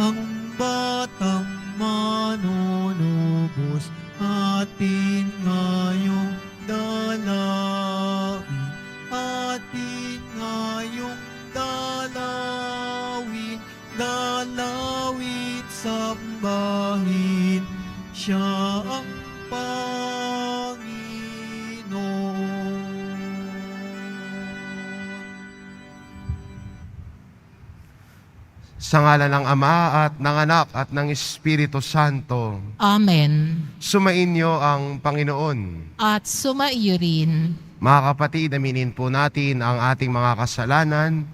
ang batang manunubos, atin ngayong dalawin, atin ngayong dalawin, dalawin sambahin, siya ang Panginoon. Sa ngalan ng Ama at ng Anak at ng Espiritu Santo, Amen. sumainyo ang Panginoon. At sumaiyo rin. Mga kapatid, aminin po natin ang ating mga kasalanan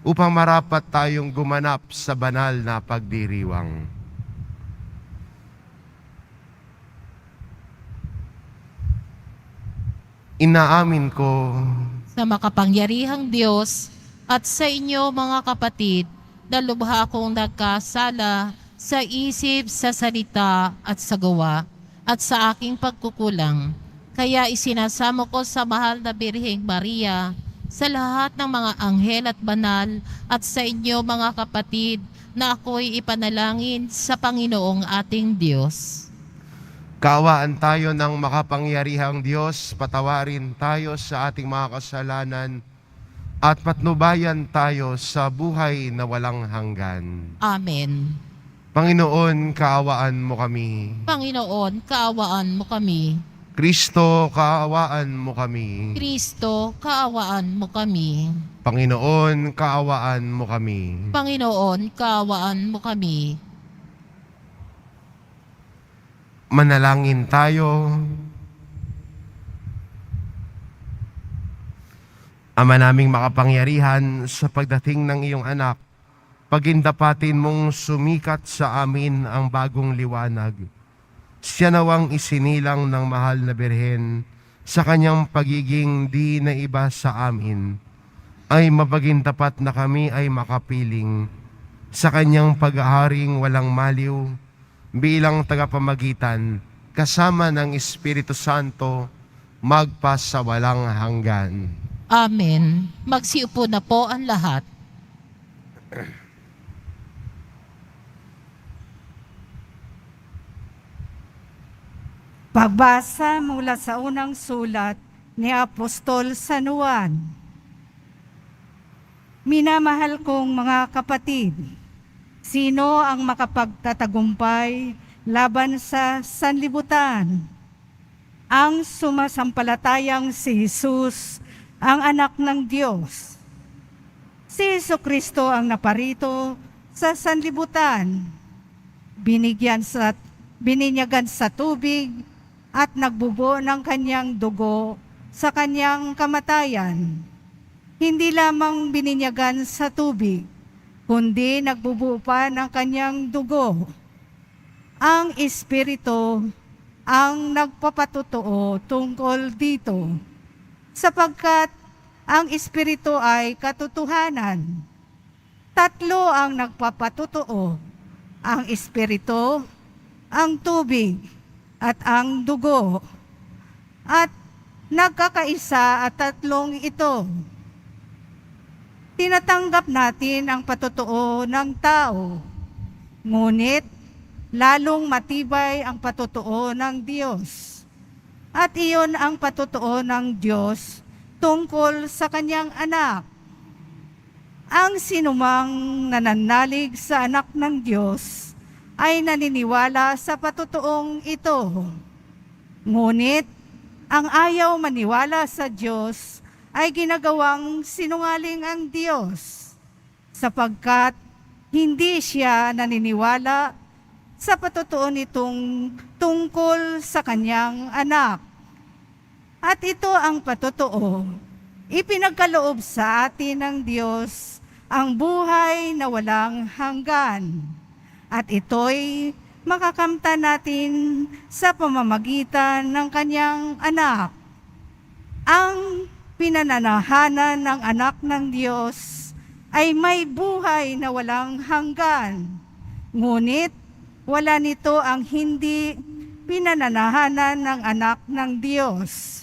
upang marapat tayong gumanap sa banal na pagdiriwang. Inaamin ko Sa makapangyarihang Diyos at sa inyo mga kapatid, na lubha akong nagkasala sa isip, sa salita at sa gawa at sa aking pagkukulang. Kaya isinasamo ko sa mahal na Birheng Maria, sa lahat ng mga anghel at banal at sa inyo mga kapatid, na ako'y ipanalangin sa Panginoong ating Diyos. kaawaan tayo ng makapangyarihang Diyos, patawarin tayo sa ating mga kasalanan, at patnubayan tayo sa buhay na walang hanggan. Amen. Panginoon, kaawaan mo kami. Panginoon, kaawaan mo kami. Kristo, kaawaan mo kami. Kristo, kaawaan mo kami. Panginoon, kaawaan mo kami. Panginoon, kaawaan mo kami. Manalangin tayo. Ama naming makapangyarihan, sa pagdating ng iyong anak, pagindapatin mong sumikat sa amin ang bagong liwanag. Siya nawang isinilang ng mahal na Birhen sa kanyang pagiging di na iba sa amin, ay mapagintapat na kami ay makapiling sa kanyang paghaharing walang maliw bilang tagapamagitan kasama ng Espiritu Santo magpa sa walang hanggan. Amen. Magsiupo na po ang lahat. Pagbasa mula sa unang sulat ni Apostol San Juan. Minamahal kong mga kapatid, sino ang makapagtatagumpay laban sa sanlibutan? Ang sumasampalatayang si Jesus, ang anak ng Diyos. Si Jesucristo ang naparito sa sanlibutan, bininyagan sa tubig at nagbubo ng kanyang dugo sa kanyang kamatayan. Hindi lamang bininyagan sa tubig, kundi nagbubuo pa ng kanyang dugo. Ang Espiritu ang nagpapatotoo tungkol dito, sapagkat ang Espiritu ay katotohanan. Tatlo ang nagpapatotoo, ang Espiritu, ang tubig, at ang dugo. At nagkakaisa at tatlong ito. Tinatanggap natin ang patotoo ng tao, ngunit lalong matibay ang patotoo ng Diyos. At iyon ang patotoo ng Diyos tungkol sa kanyang anak. Ang sinumang nananalig sa anak ng Diyos ay naniniwala sa patotoong ito. Ngunit ang ayaw maniwala sa Diyos ay ginagawang sinungaling ang Diyos, sapagkat hindi siya naniniwala sa patotoo nitong tungkol sa kanyang anak. At ito ang patotoo, ipinagkaloob sa atin ng Diyos ang buhay na walang hanggan. At ito'y makakamtan natin sa pamamagitan ng kanyang anak. Ang pinananahanan ng anak ng Diyos ay may buhay na walang hanggan. Ngunit wala nito ang hindi pinananahanan ng anak ng Diyos.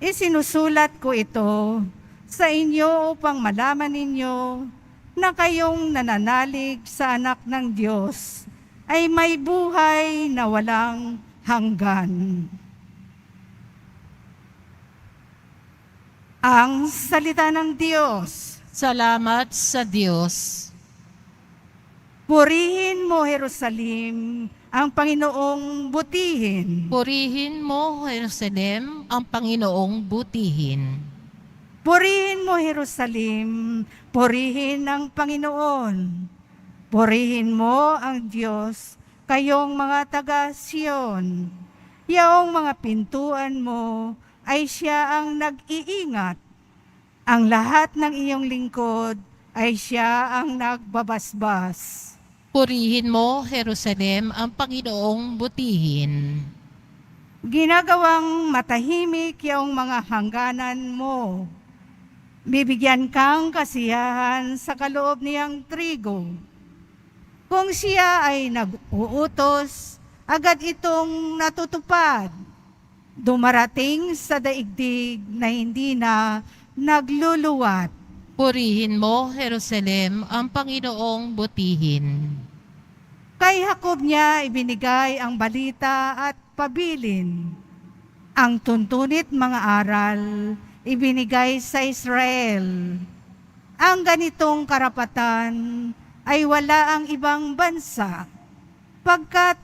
Isinusulat ko ito sa inyo upang malaman ninyo na kayong nananalig sa anak ng Diyos ay may buhay na walang hanggan. Ang salita ng Diyos. Salamat sa Diyos. Purihin mo, Jerusalem, ang Panginoong butihin. Purihin mo, Jerusalem, ang Panginoong butihin. Purihin mo, Jerusalem, purihin ang Panginoon. Purihin mo ang Diyos, kayong mga taga-Siyon. Yaong mga pintuan mo ay siya ang nag-iingat. Ang lahat ng iyong lingkod ay siya ang nagbabasbas. Purihin mo, Jerusalem, ang Panginoong butihin. Ginagawang matahimik yaong mga hangganan mo. Bibigyan kang kasiyahan sa kaloob niyang trigo. Kung siya ay nag-uutos, agad itong natutupad. Dumarating sa daigdig na hindi na nagluluwat. Purihin mo, Jerusalem, ang Panginoong butihin. Kay Jacob niya ibinigay ang balita at pabilin. Ang tuntunit mga aral ibinigay sa Israel. Ang ganitong karapatan ay wala ang ibang bansa, pagkat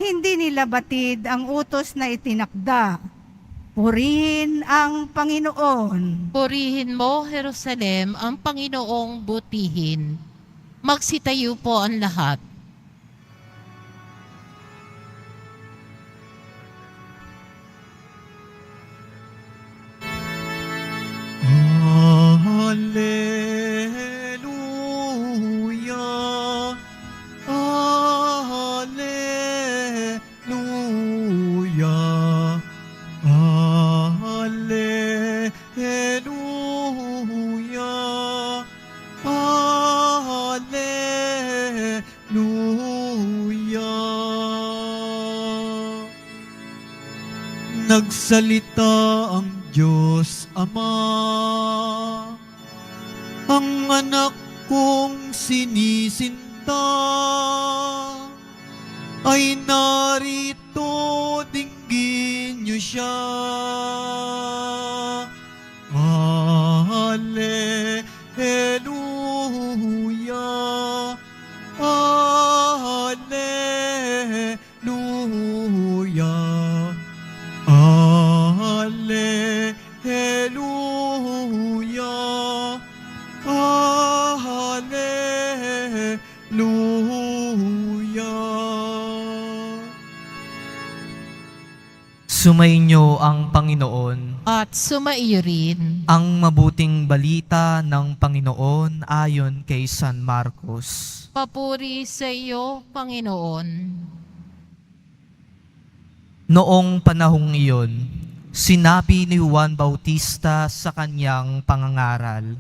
hindi nila batid ang utos na itinakda. Purihin ang Panginoon. Purihin mo, Jerusalem, ang Panginoong butihin. Magsitayo po ang lahat. Hallelujah, Hallelujah, Hallelujah, Hallelujah. Nagsalita ang Diyos Ama, ang anak kong sinisinta ay narito, dinggin niyo siya. Hallelujah, Hallelujah, Hallelujah, Hallelujah. Sumainyo ang Panginoon. At sumaiyo rin. Ang mabuting balita ng Panginoon ayon kay San Marcos. Papuri sa iyo, Panginoon. Noong panahong iyon, sinabi ni Juan Bautista sa kanyang pangangaral,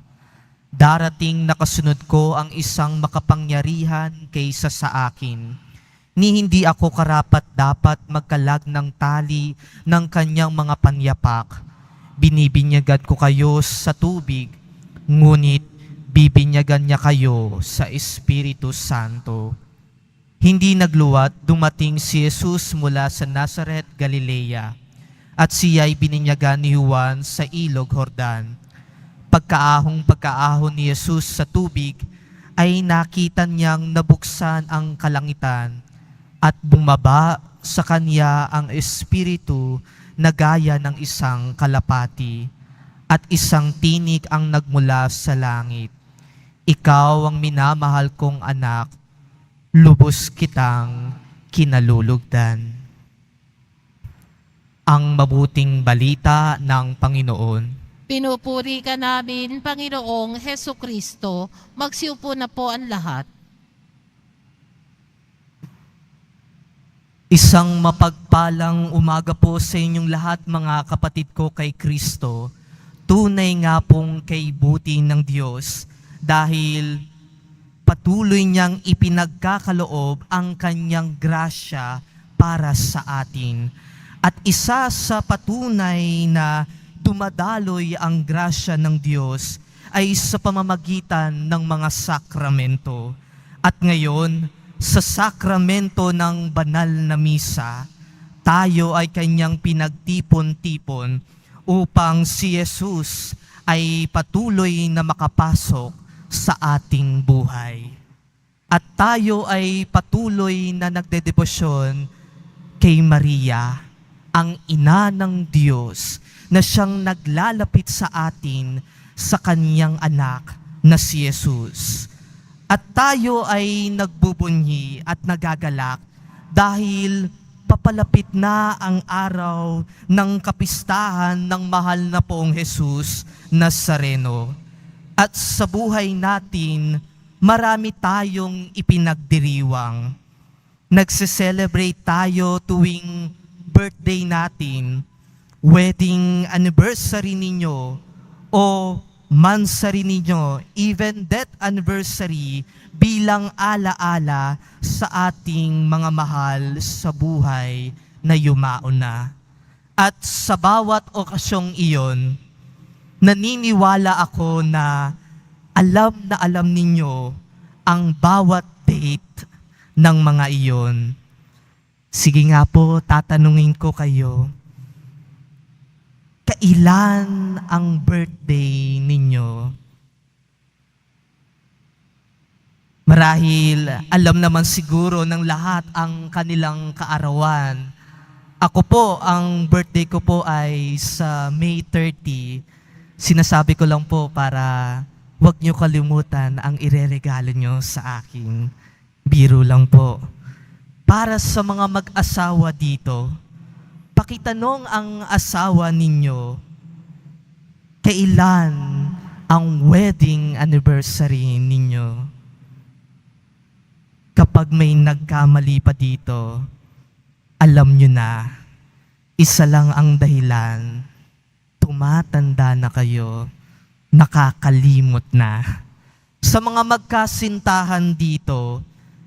"Darating na kasunod ko ang isang makapangyarihan kaysa sa akin, ni hindi ako karapat-dapat magkalag ng tali ng kanyang mga panyapak. Binibinyagan ko kayo sa tubig, ngunit bibinyagan niya kayo sa Espiritu Santo." Hindi nagluwat, dumating si Jesus mula sa Nazaret, Galilea, at siya'y bininyagan ni Juan sa ilog Jordan. Pagkaahon ni Jesus sa tubig, ay nakita niyang nabuksan ang kalangitan at bumaba sa kanya ang Espiritu na gaya ng isang kalapati, at isang tinig ang nagmula sa langit. "Ikaw ang minamahal kong anak, lubos kitang kinalulugdan." Ang mabuting balita ng Panginoon. Pinupuri ka namin, Panginoong Hesukristo. Magsiupo na po ang lahat. Isang mapagpalang umaga po sa inyong lahat, mga kapatid ko kay Kristo. Tunay nga pong kay buti ng Diyos dahil patuloy niyang ipinagkakaloob ang kanyang grasya para sa atin. At isa sa patunay na dumadaloy ang grasya ng Diyos ay sa pamamagitan ng mga sakramento. At ngayon, sa sakramento ng banal na misa, tayo ay kanyang pinagtipon-tipon upang si Jesus ay patuloy na makapasok sa ating buhay. At tayo ay patuloy na nagdedebosyon kay Maria, ang ina ng Diyos, na siyang naglalapit sa atin sa kanyang anak na si Jesus. At tayo ay nagbubunyi at nagagalak dahil papalapit na ang araw ng kapistahan ng mahal na poong Jesus Nazareno. At sa buhay natin, marami tayong ipinagdiriwang. Nagse-celebrate tayo tuwing birthday natin, wedding anniversary ninyo, o mansari ninyo, even death anniversary, bilang alaala sa ating mga mahal sa buhay na yumao na. At sa bawat okasyong iyon, naniniwala ako na alam ninyo ang bawat date ng mga iyon. Sige nga po, tatanungin ko kayo, kailan ang birthday ninyo? Marahil alam naman siguro ng lahat ang kanilang kaarawan. Ako po, ang birthday ko po ay sa May 30. Sinasabi ko lang po para huwag nyo kalimutan ang ireregalo nyo sa akin. Biro lang po. Para sa mga mag-asawa dito, pakitanong ang asawa ninyo, kailan ang wedding anniversary ninyo? Kapag may nagkamali pa dito, alam nyo na, isa lang ang dahilan, tumatanda na kayo, nakakalimot na. Sa mga magkasintahan dito,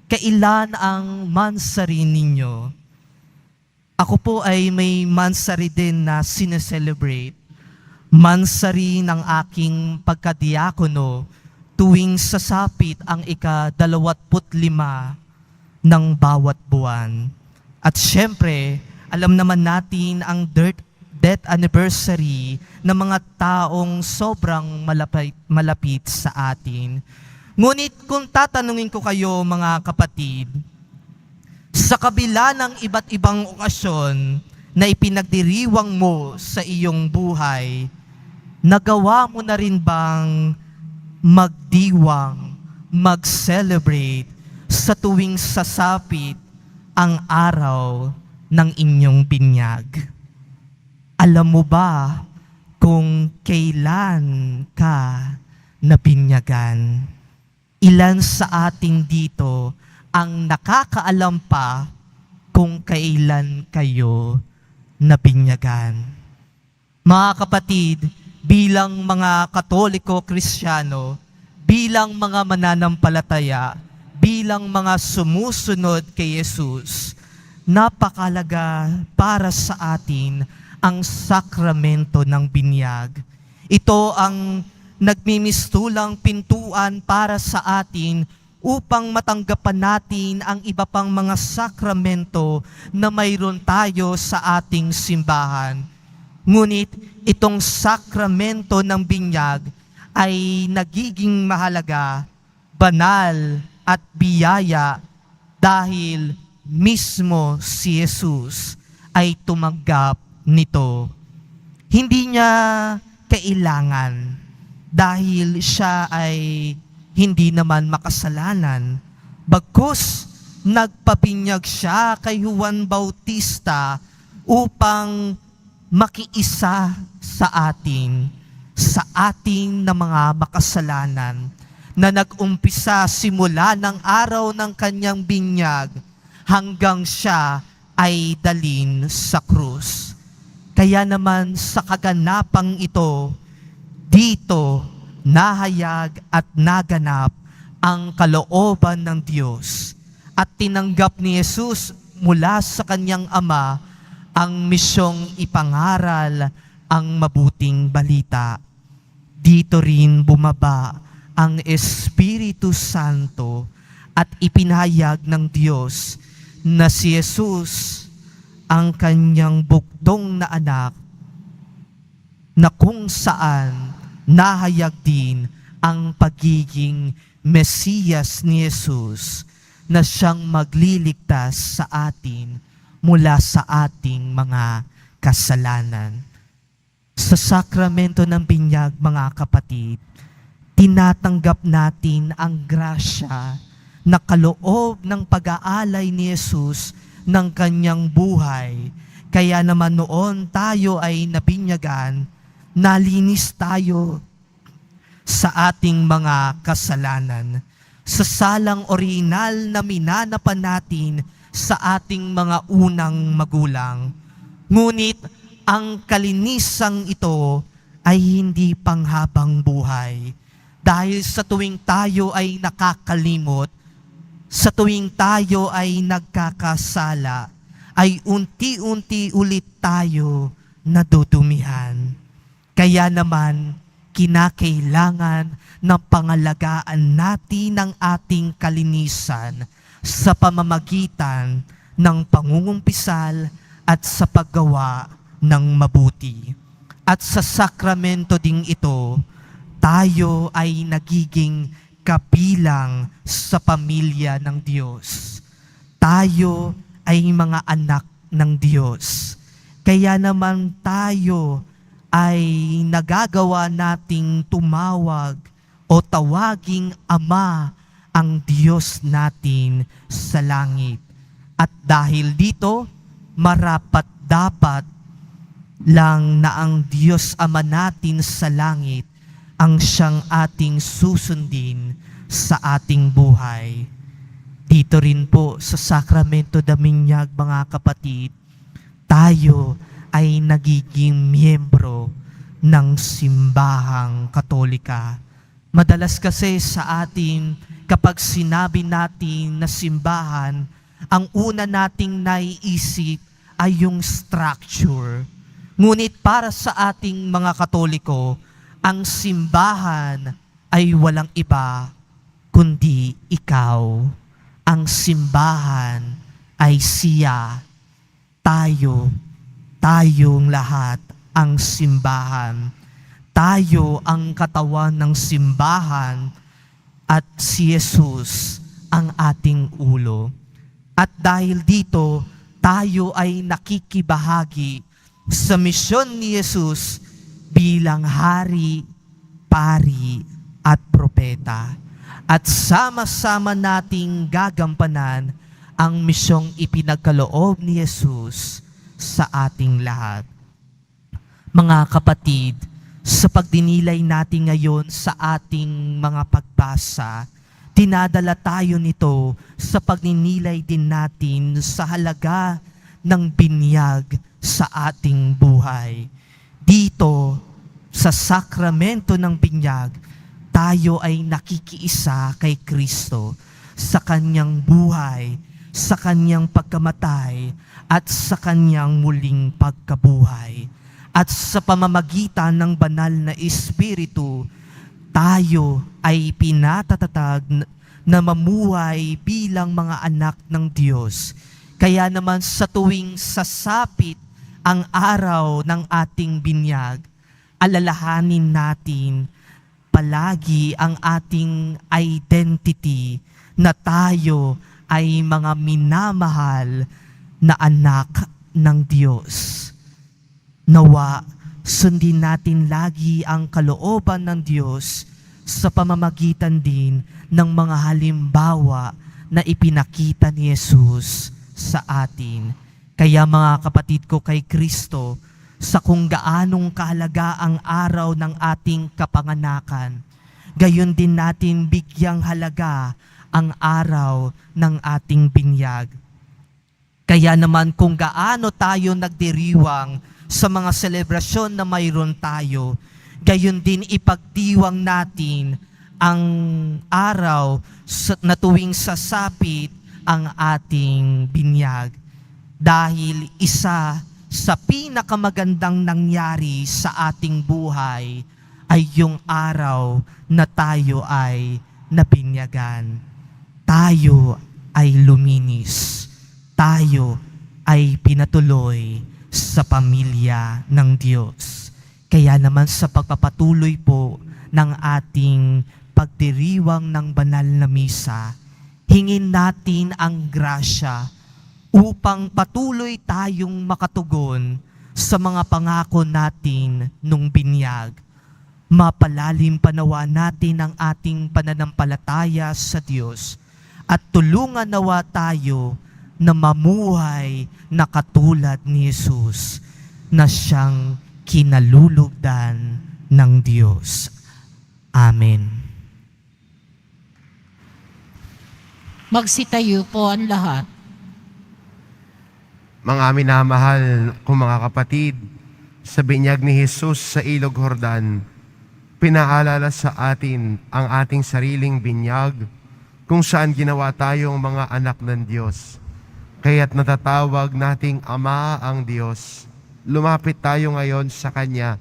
kailan ang mansari ninyo? Ako po ay may mansari din na sineselebrate. Mansari ng aking pagkadiakono tuwing sasapit ang ika-25 ng bawat buwan. At syempre, alam naman natin ang death anniversary ng mga taong sobrang malapit sa atin. Ngunit kung tatanungin ko kayo mga kapatid, sa kabila ng iba't ibang okasyon na ipinagdiriwang mo sa iyong buhay, nagawa mo na rin bang magdiwang, mag-celebrate sa tuwing sasapit ang araw ng inyong binyag? Alam mo ba kung kailan ka nabinyagan? Ilan sa ating dito ang nakakaalam pa kung kailan kayo nabinyagan? Mga kapatid, bilang mga Katoliko Kristiyano, bilang mga mananampalataya, bilang mga sumusunod kay Jesus, napakalaga para sa atin ang sakramento ng binyag. Ito ang nagmimistulang pintuan para sa atin upang matanggapan natin ang iba pang mga sakramento na mayroon tayo sa ating simbahan. Ngunit itong sakramento ng binyag ay nagiging mahalaga, banal at biyaya dahil mismo si Jesus ay tumanggap nito. Hindi niya kailangan dahil siya ay hindi naman makasalanan. Bagkus, nagpabinyag siya kay Juan Bautista upang makiisa sa atin na mga makasalanan na nag-umpisa simula ng araw ng kanyang binyag hanggang siya ay dalhin sa krus. Kaya naman sa kaganapang ito, dito nahayag at naganap ang kalooban ng Diyos at tinanggap ni Jesus mula sa kanyang Ama ang misyong ipangaral ang mabuting balita. dito rin bumaba ang Espiritu Santo at ipinahayag ng Diyos na si Jesus ang kanyang bugtong na anak, na kung saan nahayag din ang pagiging Mesiyas ni Jesus na siyang magliligtas sa atin mula sa ating mga kasalanan. Sa sakramento ng binyag, mga kapatid, tinatanggap natin ang grasya na kaloob ng pag-aalay ni Jesus ng kanyang buhay. Kaya naman noon tayo ay nabinyagan, nalinis tayo sa ating mga kasalanan. Sa salang orihinal na minanapan natin sa ating mga unang magulang. Ngunit ang kalinisang ito ay hindi panghabang buhay. Dahil sa tuwing tayo ay nakakalimot, sa tuwing tayo ay nagkakasala, ay unti-unti ulit tayo nadudumihan. Kaya naman, kinakailangan na pangalagaan natin ang ating kalinisan sa pamamagitan ng pangungumpisal at sa paggawa ng mabuti. At sa sakramento ding ito, tayo ay nagiging kabilang sa pamilya ng Diyos. Tayo ay mga anak ng Diyos. Kaya naman tayo ay nagagawa nating tumawag o tawaging Ama ang Diyos natin sa langit. At dahil dito, marapat dapat lang na ang Diyos Ama natin sa langit ang siyang ating susundin sa ating buhay. Dito rin po sa sakramento ng binyag, mga kapatid, tayo ay nagiging miyembro ng simbahang Katolika. Madalas kasi sa atin, kapag sinabi natin na simbahan, ang una nating naiisip ay yung structure. Ngunit para sa ating mga Katoliko, ang simbahan ay walang iba kundi ikaw. Ang simbahan ay siya, tayong lahat ang simbahan. Tayo ang katawan ng simbahan at si Jesus ang ating ulo. At dahil dito, tayo ay nakikibahagi sa misyon ni Jesus bilang hari, pari at propeta. At sama-sama nating gagampanan ang misyong ipinagkaloob ni Jesus sa ating lahat. Mga kapatid, sa pagdinilay natin ngayon sa ating mga pagbasa, tinadala tayo nito sa pagninilay din natin sa halaga ng binyag sa ating buhay. Dito, sa sakramento ng binyag, tayo ay nakikiisa kay Kristo sa kanyang buhay, sa kanyang pagkamatay, at sa kanyang muling pagkabuhay. At sa pamamagitan ng banal na Espiritu, tayo ay pinatatatag na mamuhay bilang mga anak ng Diyos. Kaya naman sa tuwing sasapit ang araw ng ating binyag, alalahanin natin palagi ang ating identity na tayo ay mga minamahal na anak ng Diyos. Nawa, sundin natin lagi ang kalooban ng Diyos sa pamamagitan din ng mga halimbawa na ipinakita ni Jesus sa atin. Kaya mga kapatid ko kay Kristo, sa kung gaanong kahalaga ang araw ng ating kapanganakan, gayon din natin bigyang halaga ang araw ng ating binyag. Kaya naman kung gaano tayo nagdiriwang sa mga selebrasyon na mayroon tayo, gayon din ipagdiwang natin ang araw na tuwing sasapit ang ating binyag. Dahil isa sa pinakamagandang nangyari sa ating buhay ay yung araw na tayo ay nabinyagan. Tayo ay luminis. Tayo ay pinatuloy sa pamilya ng Diyos. Kaya naman sa pagpapatuloy po ng ating pagdiriwang ng banal na misa, hingin natin ang grasya upang patuloy tayong makatugon sa mga pangako natin nung binyag. Mapalalim panawa natin ang ating pananampalataya sa Diyos at tulungan nawa tayo na mamuhay na katulad ni Jesus na siyang kinalulugdan ng Diyos. Amen. Magsitayo po ang lahat. Mga minamahal kong mga kapatid, sa binyag ni Jesus sa Ilog Jordan, pinaalala sa atin ang ating sariling binyag kung saan ginawa tayong mga anak ng Diyos. Kaya't natatawag nating Ama ang Diyos. Lumapit tayo ngayon sa Kanya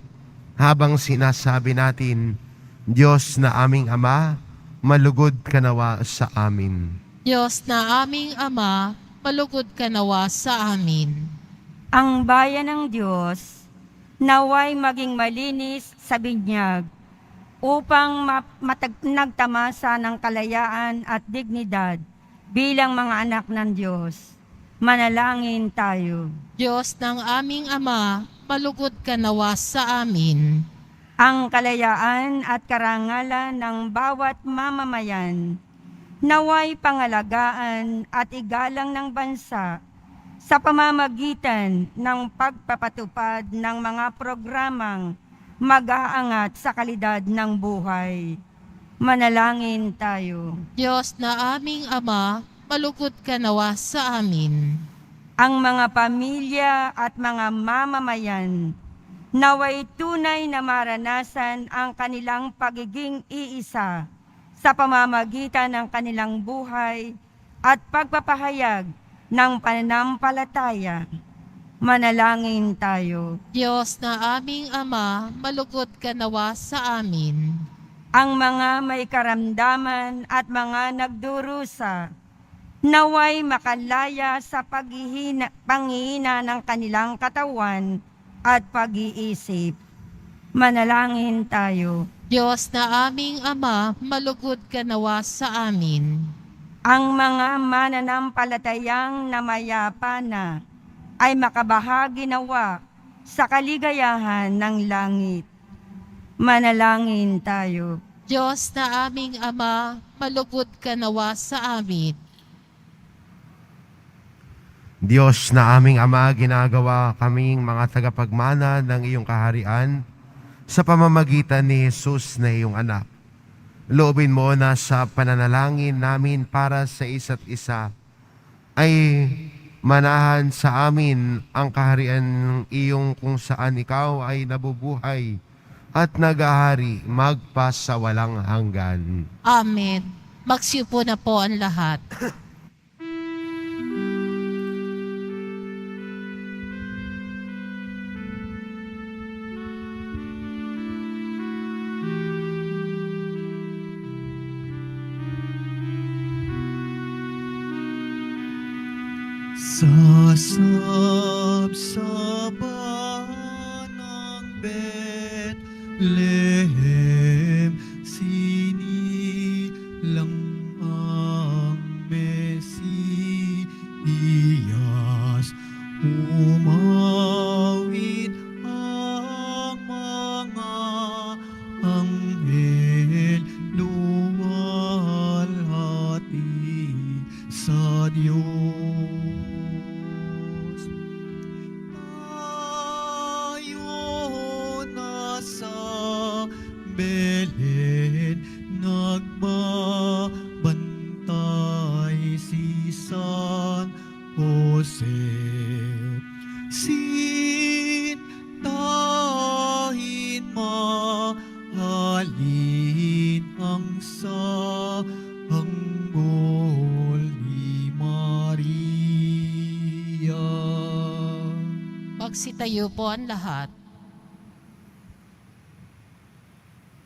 habang sinasabi natin, Diyos na aming Ama, malugod ka nawa sa amin. Diyos na aming Ama, malugod ka nawa sa amin. Ang bayan ng Diyos, naway maging malinis sa binyag, upang nagtamasa ng kalayaan at dignidad bilang mga anak ng Diyos. Manalangin tayo. Diyos ng aming Ama, malugod ka nawa sa amin. Ang kalayaan at karangalan ng bawat mamamayan, naway pangalagaan at igalang ng bansa sa pamamagitan ng pagpapatupad ng mga programang mag-aangat sa kalidad ng buhay. Manalangin tayo. Diyos na aming Ama, malugod ka nawa sa amin. Ang mga pamilya at mga mamamayan, naway tunay na maranasan ang kanilang pagiging iisa sa pamamagitan ng kanilang buhay at pagpapahayag ng pananampalataya. Manalangin tayo. Diyos na aming Ama, malugod ka nawa sa amin. Ang mga may karamdaman at mga nagdurusa, naway makalaya sa panghihina ng kanilang katawan at pag-iisip. Manalangin tayo. Diyos na aming Ama, malugod ka nawa sa amin. Ang mga mananampalatayang namayapa na ay makabahagi nawa sa kaligayahan ng langit. Manalangin tayo. Diyos na aming Ama, malugod ka nawa sa amin. Diyos na aming Ama, ginagawa kaming mga tagapagmana ng iyong kaharian sa pamamagitan ni Jesus na iyong anak. Loobin mo na sa pananalangin namin para sa isa't isa ay manahan sa amin ang kaharian ng iyong kung saan ikaw ay nabubuhay at nagahari magpasawalang hanggan. Amen. Magsiupo na po ang lahat. Sasabsaban ng Bethlehem, sinilang ang Mesiyas. Umawit ang mga anghel, luwalhati sa Diyos. Belen, nagbabantay si San Jose. Sintahin, mahalin ang sanggol ni Maria. Magsitayo po ang lahat.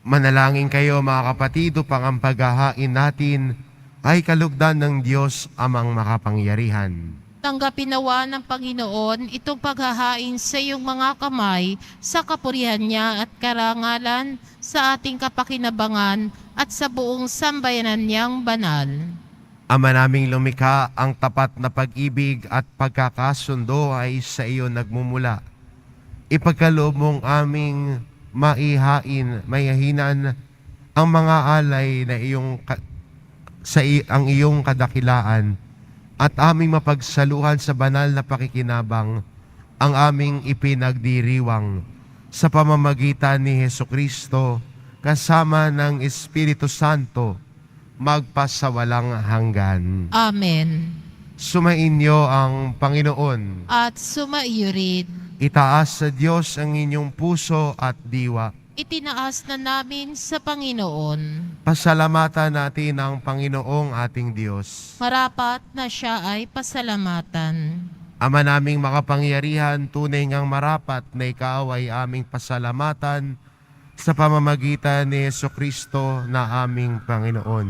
Manalangin kayo mga kapatid upang ang paghahain natin ay kalugdan ng Diyos amang makapangyarihan. Tanggapin nawa ng Panginoon itong paghahain sa iyong mga kamay sa kapurihan niya at karangalan sa ating kapakinabangan at sa buong sambayanan niyang banal. Ama naming lumikha, ang tapat na pag-ibig at pagkakasundo ay sa iyo nagmumula. Ipagkaloob mong aming mayahinan ang mga alay na ang iyong kadakilaan at aming mapagsaluhan sa banal na pakikinabang ang aming ipinagdiriwang sa pamamagitan ni Hesukristo kasama ng Espiritu Santo magpasawalang hanggan. Amen. Sumainyo ang Panginoon. At sumaiyo rin. Itaas sa Diyos ang inyong puso at diwa. Itinaas na namin sa Panginoon. Pasalamatan natin ang Panginoong ating Diyos. Marapat na siya ay pasalamatan. Ama naming makapangyarihan, tunay ngang marapat na ikaw ay aming pasalamatan sa pamamagitan ni Jesucristo na aming Panginoon.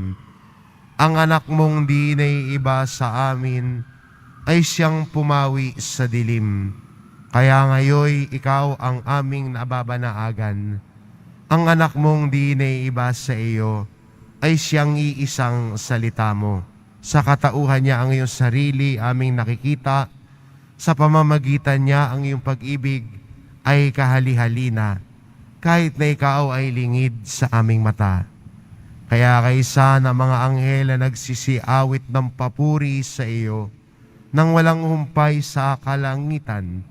Ang anak mong di naiiba sa amin ay siyang pumawi sa dilim. Kaya ngayoy ikaw ang aming nababanaagan. Ang anak mong di naiiba sa iyo ay siyang iisang salita mo. Sa katauhan niya ang iyong sarili aming nakikita. Sa pamamagitan niya ang iyong pag-ibig ay kahali-halina, kahit na ikaw ay lingid sa aming mata. Kaya kaysa na mga anghel na nagsisiawit ng papuri sa iyo, nang walang humpay sa kalangitan,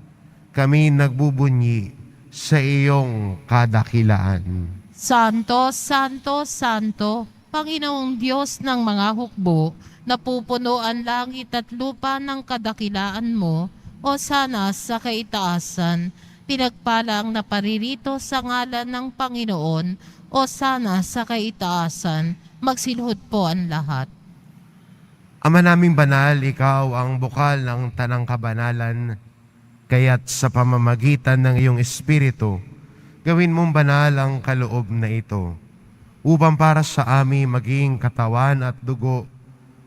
kami nagbubunyi sa iyong kadakilaan. Santo, Santo, Santo, Panginoong Diyos ng mga hukbo, napupuno ang langit at lupa ng kadakilaan mo, o sana sa kaitaasan, pinagpala ang naparirito sa ngalan ng Panginoon, o sana sa kaitaasan, magsilhod po ang lahat. Ama naming banal, ikaw ang bukal ng tanang kabanalan, kaya't sa pamamagitan ng iyong Espiritu, gawin mong banal ang kaloob na ito, upang para sa amin maging katawan at dugo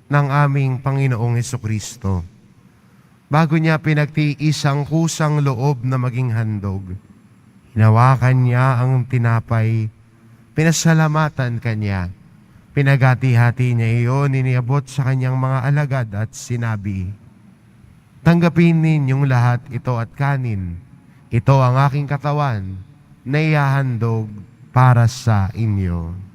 ng aming Panginoong Hesukristo. Bago niya pinagtiis ang kusang loob na maging handog, hinawakan niya ang tinapay, pinasalamatan kanya, pinagati-hati niya iyon, iniabot sa kanyang mga alagad at sinabi, "Tanggapin ninyong lahat ito at kanin. Ito ang aking katawan na ihahandog para sa inyo."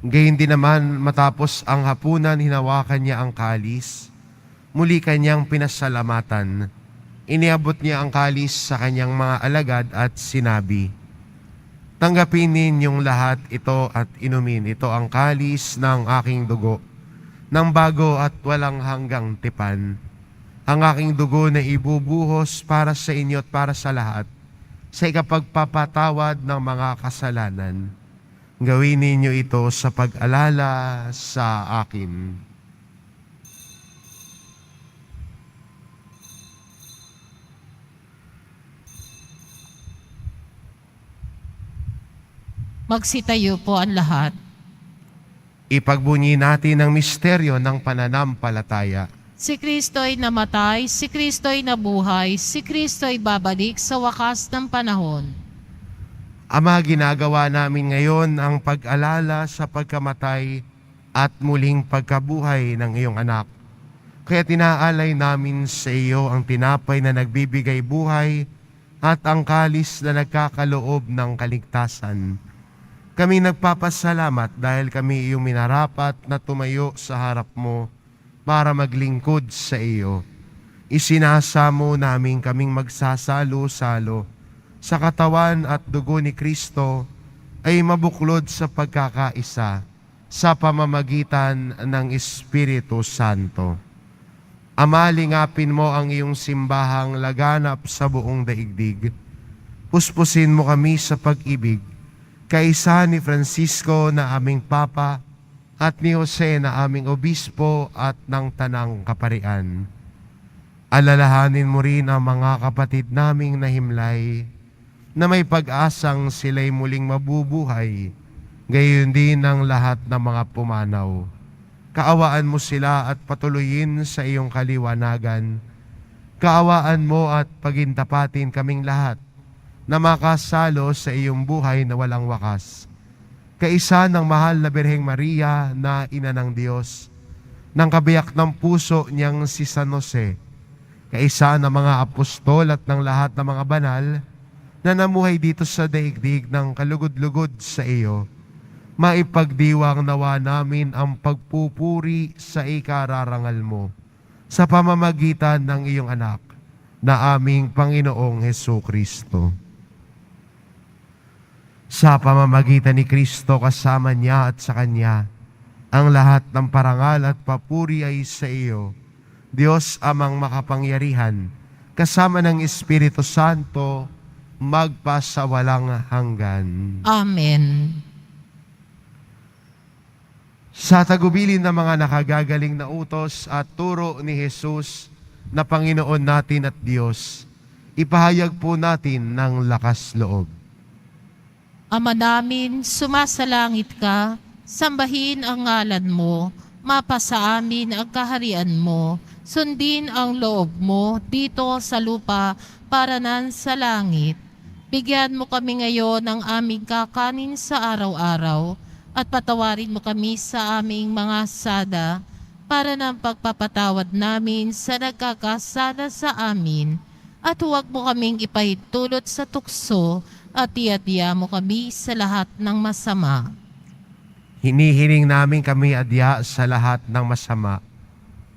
Gayun din naman, matapos ang hapunan, hinawakan niya ang kalis. Muli kanyang pinasalamatan. Iniabot niya ang kalis sa kanyang mga alagad at sinabi, "Tanggapin ninyong lahat ito at inumin. Ito ang kalis ng aking dugo, ng bago at walang hanggang tipan. Ang aking dugo na ibubuhos para sa inyo at para sa lahat, sa ikapagpapatawad ng mga kasalanan. Gawin ninyo ito sa pag-alala sa akin." Magsitayo po ang lahat. Ipagbunyi natin ang misteryo ng pananampalataya. Si Kristo'y namatay, si Kristo'y nabuhay, si Kristo'y babalik sa wakas ng panahon. Ama, ginagawa namin ngayon ang pag-alala sa pagkamatay at muling pagkabuhay ng iyong anak. Kaya tinaalay namin sa iyo ang tinapay na nagbibigay buhay at ang kalis na nagkakaloob ng kaligtasan. Kami nagpapasalamat dahil kami iyong minarapat na tumayo sa harap mo para maglingkod sa iyo. Isinasamo namin kaming magsasalo-salo sa katawan at dugo ni Kristo ay mabuklod sa pagkakaisa sa pamamagitan ng Espiritu Santo. Ama, lingapin mo ang iyong simbahang laganap sa buong daigdig. Puspusin mo kami sa pag-ibig kaisa ni Francisco na aming Papa at ni Jose na aming Obispo at ng Tanang Kaparian. Alalahanin mo rin ang mga kapatid naming nahimlay na may pag-asang sila'y muling mabubuhay, gayon din ang lahat ng mga pumanaw. Kaawaan mo sila at patuloyin sa iyong kaliwanagan. Kaawaan mo at pagintapatin kaming lahat na makasalo sa iyong buhay na walang wakas. Kaisa ng mahal na Birheng Maria na Ina ng Diyos, ng kabiyak ng puso niyang si San Jose, kaisa ng mga apostol at ng lahat ng mga banal na namuhay dito sa daigdig ng kalugod-lugod sa iyo, maipagdiwang nawa namin ang pagpupuri sa ikararangal mo sa pamamagitan ng iyong anak na aming Panginoong Hesukristo. Sa pamamagitan ni Kristo kasama niya at sa Kanya, ang lahat ng parangal at papuri ay sa iyo, Diyos Amang makapangyarihan, kasama ng Espiritu Santo, magpasawalang hanggan. Amen. Sa tagubilin ng mga nakagagaling na utos at turo ni Jesus na Panginoon natin at Diyos, ipahayag po natin ng lakas loob. Ama namin, sumasalangit ka, sambahin ang ngalan mo, mapasa amin ang kaharian mo, sundin ang loob mo dito sa lupa para nan sa langit. Bigyan mo kami ngayon ng aming kakanin sa araw-araw at patawarin mo kami sa aming mga sada para ng pagpapatawad namin sa nagkakasala sa amin at huwag mo kaming ipahintulot sa tukso at iadya mo kami sa lahat ng masama. Hinihiling namin kami adya sa lahat ng masama,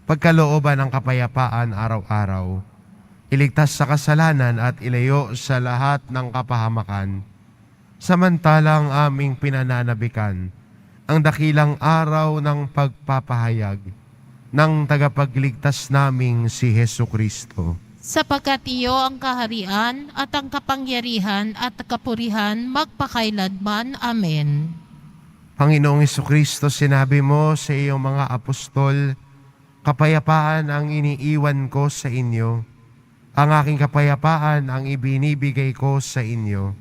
pagkalooban ng kapayapaan araw-araw, iligtas sa kasalanan at ilayo sa lahat ng kapahamakan, samantalang aming pinananabikan ang dakilang araw ng pagpapahayag ng tagapagligtas naming si Hesukristo. Sapagkat iyo ang kaharian at ang kapangyarihan at kapurihan magpakailanman. Amen. Panginoong Hesukristo, sinabi mo sa iyong mga apostol, kapayapaan ang iniiwan ko sa inyo, ang aking kapayapaan ang ibinibigay ko sa inyo.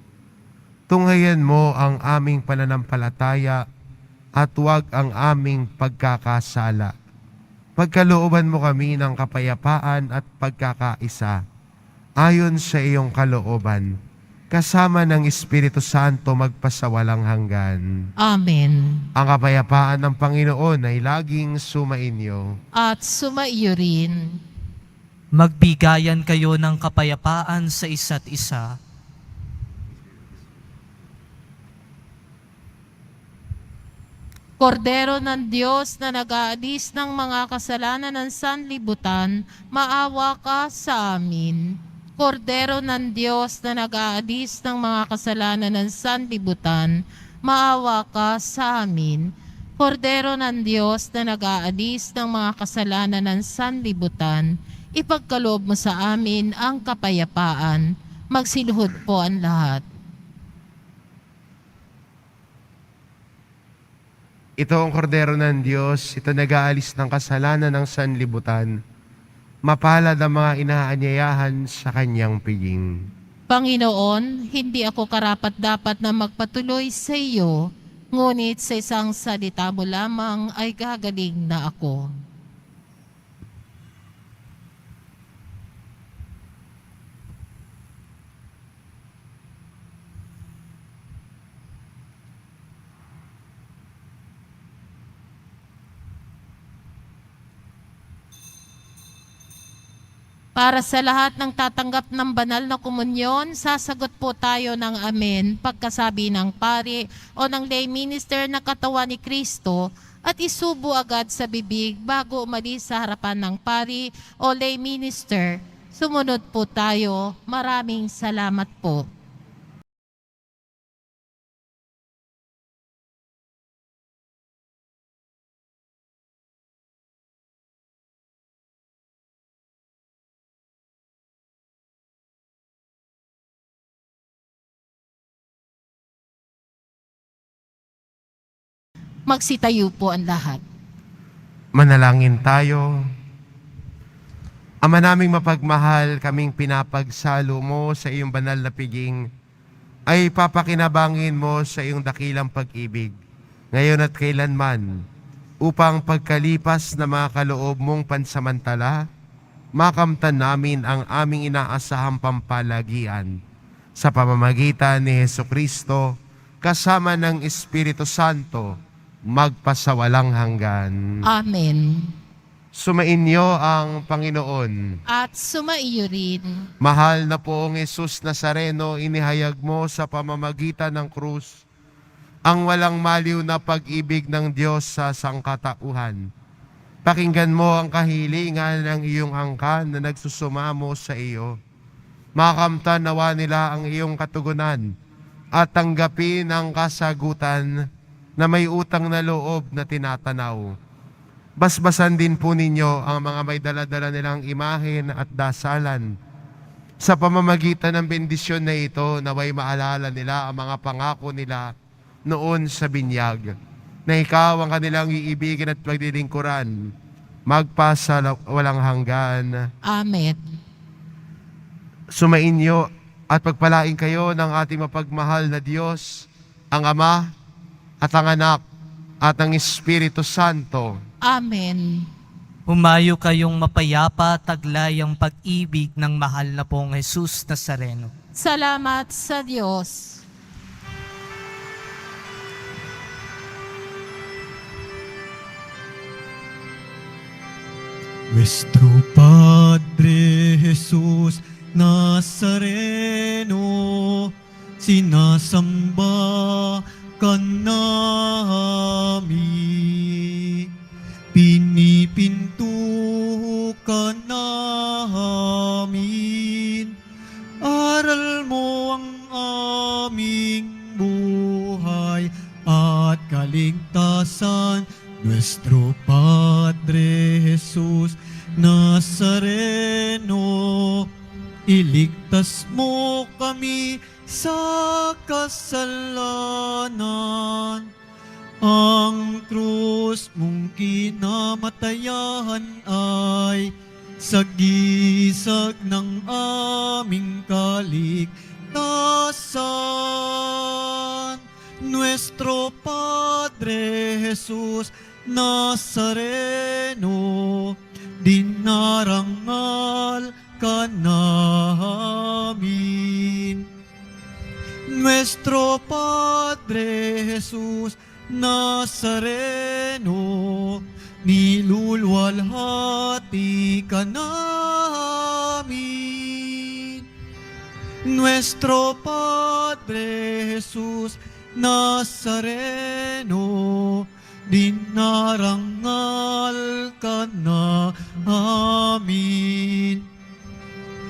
Tunghayan mo ang aming pananampalataya at huwag ang aming pagkakasala. Pagkalooban mo kami ng kapayapaan at pagkakaisa, ayon sa iyong kalooban, kasama ng Espiritu Santo magpasawalang hanggan. Amen. Ang kapayapaan ng Panginoon ay laging sumainyo. At sumaiyo rin. Magbigayan kayo ng kapayapaan sa isa't isa. Kordero ng Diyos na nag-aalis ng mga kasalanan ng sanlibutan, maawa ka sa amin. Kordero ng Diyos na nag-aalis ng mga kasalanan ng sanlibutan, maawa ka sa amin. Kordero ng Diyos na nag-aalis ng mga kasalanan ng sanlibutan, ipagkaloob mo sa amin ang kapayapaan. Magsiluhod po ang lahat. Ito ang kordero ng Diyos, ito nag-aalis ng kasalanan ng sanlibutan. Mapalad ang mga inaanyayahan sa kanyang piging. Panginoon, hindi ako karapat-dapat na magpatuloy sa iyo, ngunit sa isang salita mo lamang ay gagaling na ako. Para sa lahat ng tatanggap ng banal na komunyon, sasagot po tayo ng amen pagkasabi ng pari o ng lay minister na katawan ni Kristo at isubo agad sa bibig bago umalis sa harapan ng pari o lay minister. Sumunod po tayo. Maraming salamat po. Magsitayo po ang lahat. Manalangin tayo. Ama naming mapagmahal, kaming pinapagsalo mo sa iyong banal na piging, ay papakinabangin mo sa iyong dakilang pag-ibig, ngayon at kailanman, upang pagkalipas na mga kaloob mong pansamantala, makamtan namin ang aming inaasahang pampalagian sa pamamagitan ni Hesukristo, kasama ng Espiritu Santo, magpasawalang hanggan. Amen. Sumainyo ang Panginoon. At sumaiyo rin. Mahal na poong Jesus Nazareno, inihayag mo sa pamamagitan ng krus ang walang maliw na pag-ibig ng Diyos sa sangkatauhan. Pakinggan mo ang kahilingan ng iyong angkan na nagsusumamo sa iyo. Makamtan nawa nila ang iyong katugunan at tanggapin ang kasagutan na may utang na loob na tinatanaw. Basbasan din po ninyo ang mga may daladala nilang imahen at dasalan. Sa pamamagitan ng bendisyon na ito, naway maalala nila ang mga pangako nila noon sa binyag, na ikaw ang kanilang iibigin at pagdilingkuran, magpasa walang hanggan. Amen. Sumainyo at pagpalain kayo ng ating mapagmahal na Diyos, ang Ama at ang Anak at ang Espiritu Santo. Amen. Humayo kayong mapayapa, taglay ang pag-ibig ng mahal na pong Jesus Nazareno. Salamat sa Diyos. Nuestro Padre Jesus Nazareno, sinasamba ka namin, pinipinto ka namin, aral mo ang aming buhay at kaligtasan. Nuestro Padre Jesus Nazareno, iligtas mo kami sa kasalanan. Ang krus mong kinamatayan ay sagisag ng aming kaligtasan. Nuestro Padre Jesus Nazareno, dinarangal ka namin. Nuestro Padre Jesus Nazareno, nilulwalhati ka namin. Nuestro Padre Jesus Nazareno, dinarangal ka namin.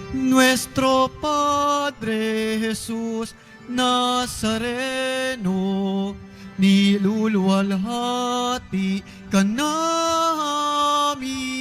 Nuestro Padre Jesus Nazareno, nilulwalhati ka namin.